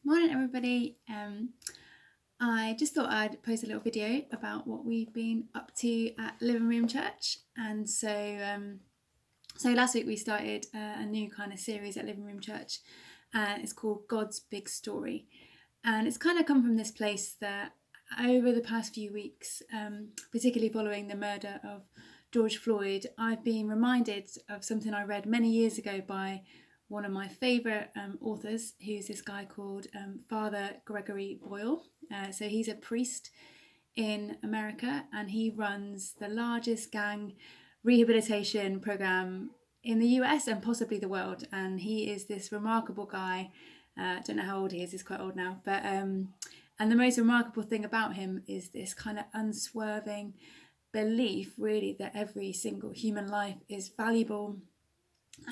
Morning, everybody. I just thought I'd post a little video about what we've been up to at Living Room Church. And so last week we started a new kind of series at Living Room Church. It's called God's Big Story. And it's kind of come from this place that over the past few weeks, particularly following the murder of George Floyd, I've been reminded of something I read many years ago by one of my favourite authors, who's this guy called Father Gregory Boyle. So he's a priest in America, and he runs the largest gang rehabilitation program in the US and possibly the world. And he is this remarkable guy. I don't know how old he is, he's quite old now. But and the most remarkable thing about him is this kind of unswerving belief, really, that every single human life is valuable,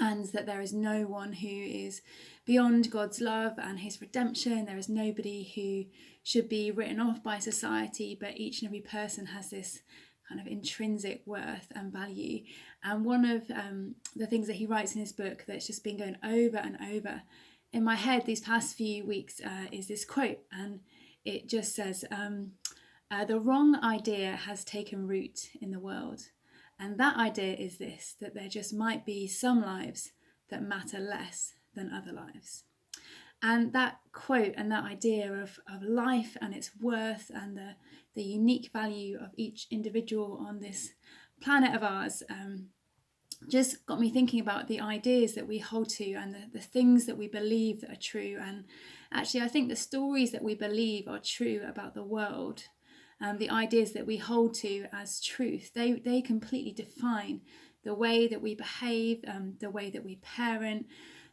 and that there is no one who is beyond God's love and his redemption. There is nobody who should be written off by society, but each and every person has this kind of intrinsic worth and value. And one of the things that he writes in his book that's just been going over and over in my head these past few weeks is this quote, and it just says, the wrong idea has taken root in the world. And that idea is this, that there just might be some lives that matter less than other lives. And that quote and that idea of life and its worth and the unique value of each individual on this planet of ours just got me thinking about the ideas that we hold to and the things that we believe that are true. And actually, I think the stories that we believe are true about the world, the ideas that we hold to as truth, they completely define the way that we behave, the way that we parent,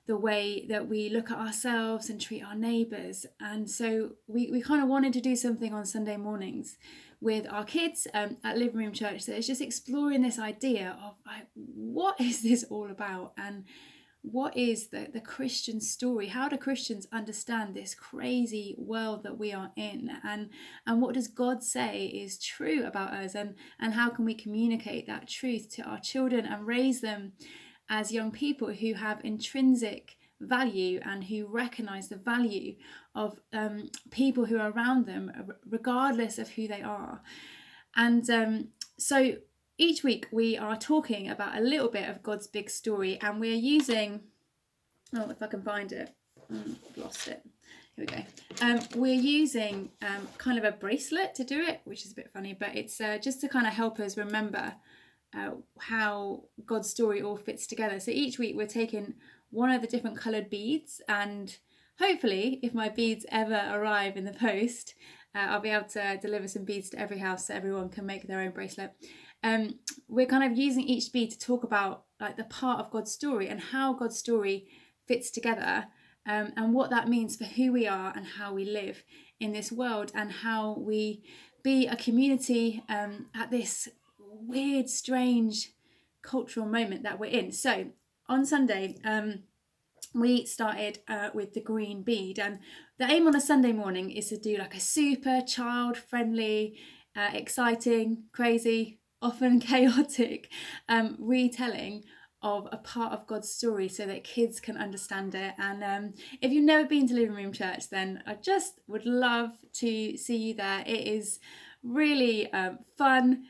the way that we look at ourselves and treat our neighbours. And so we kind of wanted to do something on Sunday mornings with our kids at Living Room Church that is just exploring this idea of like, what is this all about, and what is the Christian story? How do Christians understand this crazy world that we are in? And what does God say is true about us? And how can we communicate that truth to our children and raise them as young people who have intrinsic value and who recognize the value of people who are around them, regardless of who they are? And so each week we are talking about a little bit of God's big story, and we're using, if I can find it, lost it. Here we go. We're using kind of a bracelet to do it, which is a bit funny, but it's just to kind of help us remember how God's story all fits together. So each week we're taking one of the different coloured beads, and hopefully, if my beads ever arrive in the post, I'll be able to deliver some beads to every house so everyone can make their own bracelet. We're kind of using each bead to talk about like the part of God's story and how God's story fits together, and what that means for who we are and how we live in this world, and how we be a community at this weird, strange cultural moment that we're in. So on Sunday, we started with the green bead, and the aim on a Sunday morning is to do like a super child-friendly, exciting, crazy, often chaotic retelling of a part of God's story so that kids can understand it. And if you've never been to Living Room Church, then I just would love to see you there. It is really fun,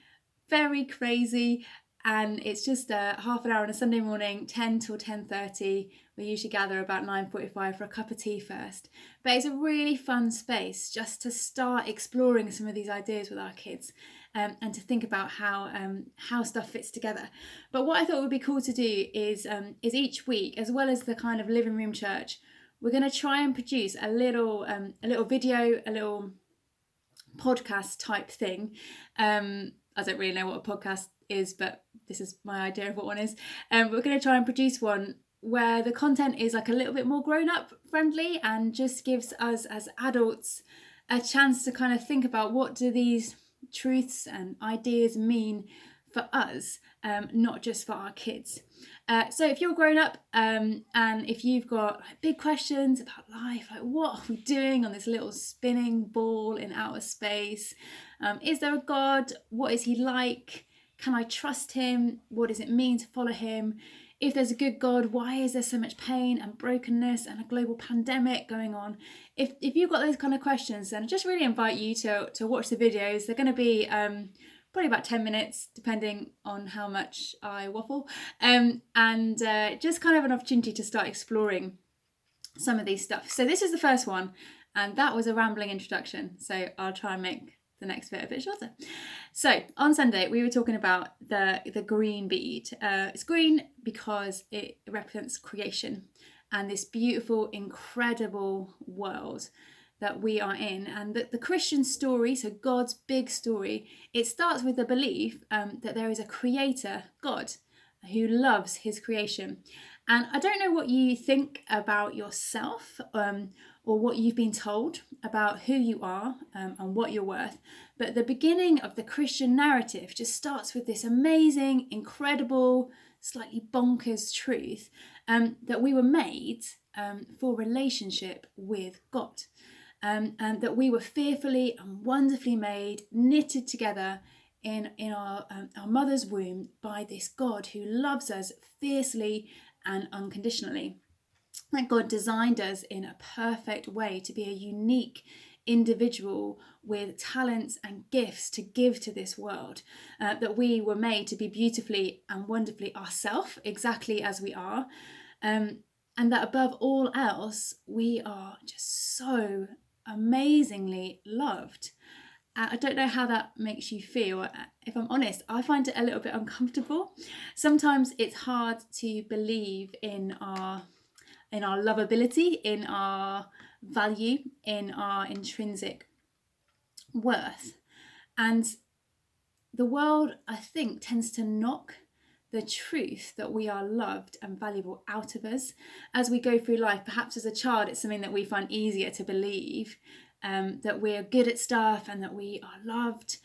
very crazy, and it's just half an hour on a Sunday morning, 10 till 10:30. We usually gather about 9:45 for a cup of tea first. But it's a really fun space just to start exploring some of these ideas with our kids, and to think about how stuff fits together. But what I thought would be cool to do is each week, as well as the kind of Living Room Church, we're going to try and produce a little video, a little podcast type thing. I don't really know what a podcast is, but this is my idea of what one is. We're going to try and produce one where the content is like a little bit more grown-up friendly and just gives us as adults a chance to kind of think about what do these truths and ideas mean for us, not just for our kids. So if you're grown up and if you've got big questions about life, like what are we doing on this little spinning ball in outer space? Is there a God? What is he like? Can I trust him? What does it mean to follow him? if there's a good God, why is there so much pain and brokenness and a global pandemic going on? If you've got those kind of questions, then I just really invite you to watch the videos. They're going to be probably about 10 minutes, depending on how much I waffle, and just kind of an opportunity to start exploring some of these stuff. So this is the first one, and that was a rambling introduction, so I'll try and make the next bit a bit shorter. So on Sunday we were talking about the green bead. It's green because it represents creation and this beautiful, incredible world that we are in, and that the Christian story, so God's big story, it starts with the belief that there is a creator, God, who loves his creation. And I don't know what you think about yourself or what you've been told about who you are and what you're worth, but the beginning of the Christian narrative just starts with this amazing, incredible, slightly bonkers truth that we were made for relationship with God. And that we were fearfully and wonderfully made, knitted together in our mother's womb by this God who loves us fiercely and unconditionally. That God designed us in a perfect way to be a unique individual with talents and gifts to give to this world, that we were made to be beautifully and wonderfully ourselves, exactly as we are, and that above all else, we are just so amazingly loved. I don't know how that makes you feel. If I'm honest, I find it a little bit uncomfortable. Sometimes it's hard to believe in our lovability, in our value, in our intrinsic worth. And the world, I think, tends to knock the truth that we are loved and valuable out of us as we go through life. Perhaps as a child, it's something that we find easier to believe, that we're good at stuff and that we are loved.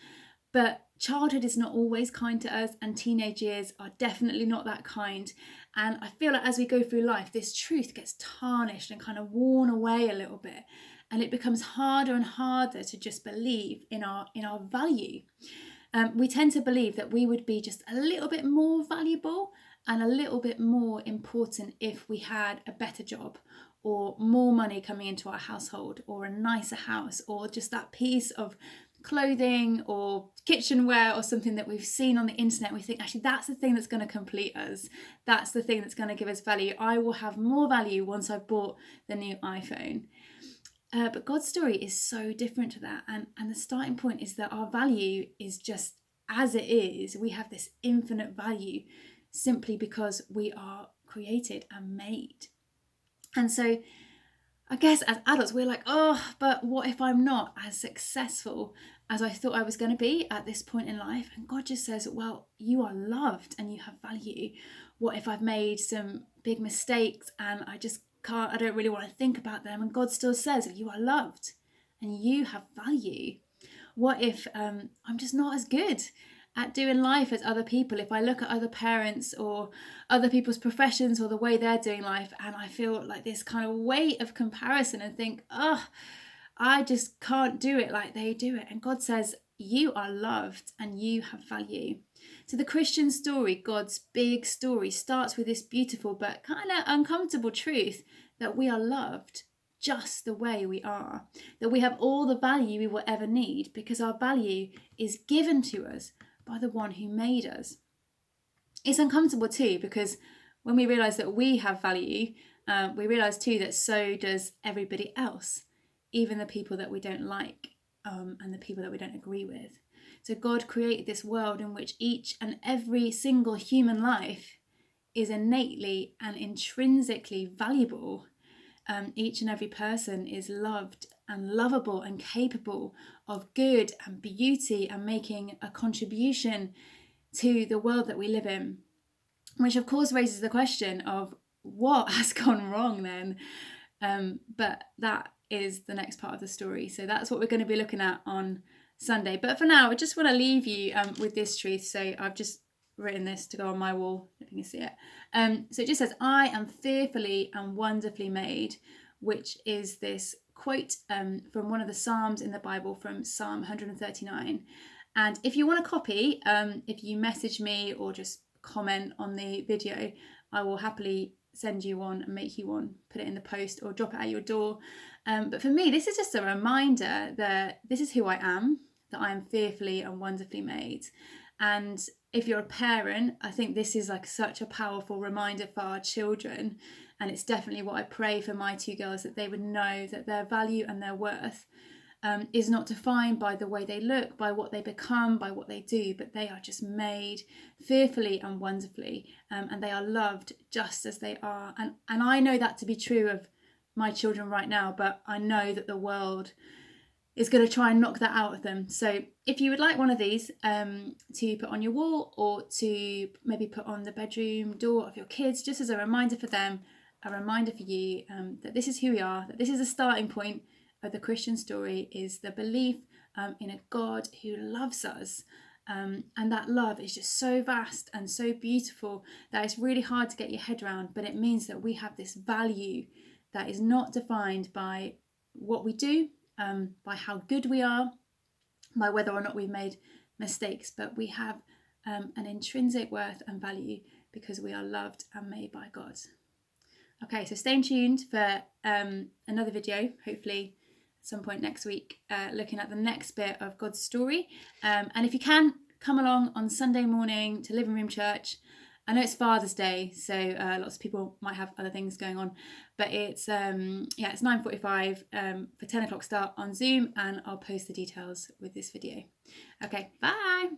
But childhood is not always kind to us, and teenage years are definitely not that kind. And I feel like as we go through life, this truth gets tarnished and kind of worn away a little bit. And it becomes harder and harder to just believe in our value. We tend to believe that we would be just a little bit more valuable and a little bit more important if we had a better job, or more money coming into our household, or a nicer house, or just that piece of clothing or kitchenware or something that we've seen on the internet. We think, actually, that's the thing that's going to complete us. That's the thing that's going to give us value. I will have more value once I've bought the new iPhone. But God's story is so different to that. And the starting point is that our value is just as it is. We have this infinite value simply because we are created and made. And so I guess as adults, we're like, oh, but what if I'm not as successful as I thought I was going to be at this point in life? And God just says, well, you are loved and you have value. What if I've made some big mistakes and I don't really want to think about them? And God still says, you are loved and you have value. What if I'm just not as good at doing life as other people? If I look at other parents or other people's professions or the way they're doing life, and I feel like this kind of weight of comparison and think, I just can't do it like they do it. And God says, you are loved and you have value. So the Christian story, God's big story, starts with this beautiful but kind of uncomfortable truth that we are loved just the way we are, that we have all the value we will ever need because our value is given to us by the one who made us. It's uncomfortable too, because when we realise that we have value, we realise too that so does everybody else, even the people that we don't like and the people that we don't agree with. So God created this world in which each and every single human life is innately and intrinsically valuable. Each and every person is loved and lovable and capable of good and beauty and making a contribution to the world that we live in, which of course raises the question of what has gone wrong then. But that is the next part of the story. So that's what we're going to be looking at on Sunday. But for now, I just want to leave you with this truth. So I've just written this to go on my wall, if you can see it. So it just says, I am fearfully and wonderfully made, which is this quote from one of the Psalms in the Bible, from Psalm 139. And if you want a copy, if you message me or just comment on the video, I will happily send you one and make you one, put it in the post or drop it at your door. But for me, this is just a reminder that this is who I am, that I am fearfully and wonderfully made. And if you're a parent, I think this is like such a powerful reminder for our children. And it's definitely what I pray for my two girls, that they would know that their value and their worth is not defined by the way they look, by what they become, by what they do, but they are just made fearfully and wonderfully, and they are loved just as they are. And I know that to be true of my children right now, but I know that the world is going to try and knock that out of them. So if you would like one of these to put on your wall, or to maybe put on the bedroom door of your kids, just as a reminder for them, a reminder for you, that this is who we are, that this is a starting point of the Christian story, is the belief in a God who loves us. And that love is just so vast and so beautiful that it's really hard to get your head around, but it means that we have this value that is not defined by what we do, by how good we are, by whether or not we've made mistakes, but we have an intrinsic worth and value because we are loved and made by God. Okay, so stay tuned for another video, hopefully at some point next week, looking at the next bit of God's story. And if you can, come along on Sunday morning to Living Room Church. I know it's Father's Day, so lots of people might have other things going on, but it's 9:45 for 10 o'clock start on Zoom, and I'll post the details with this video. Okay, bye.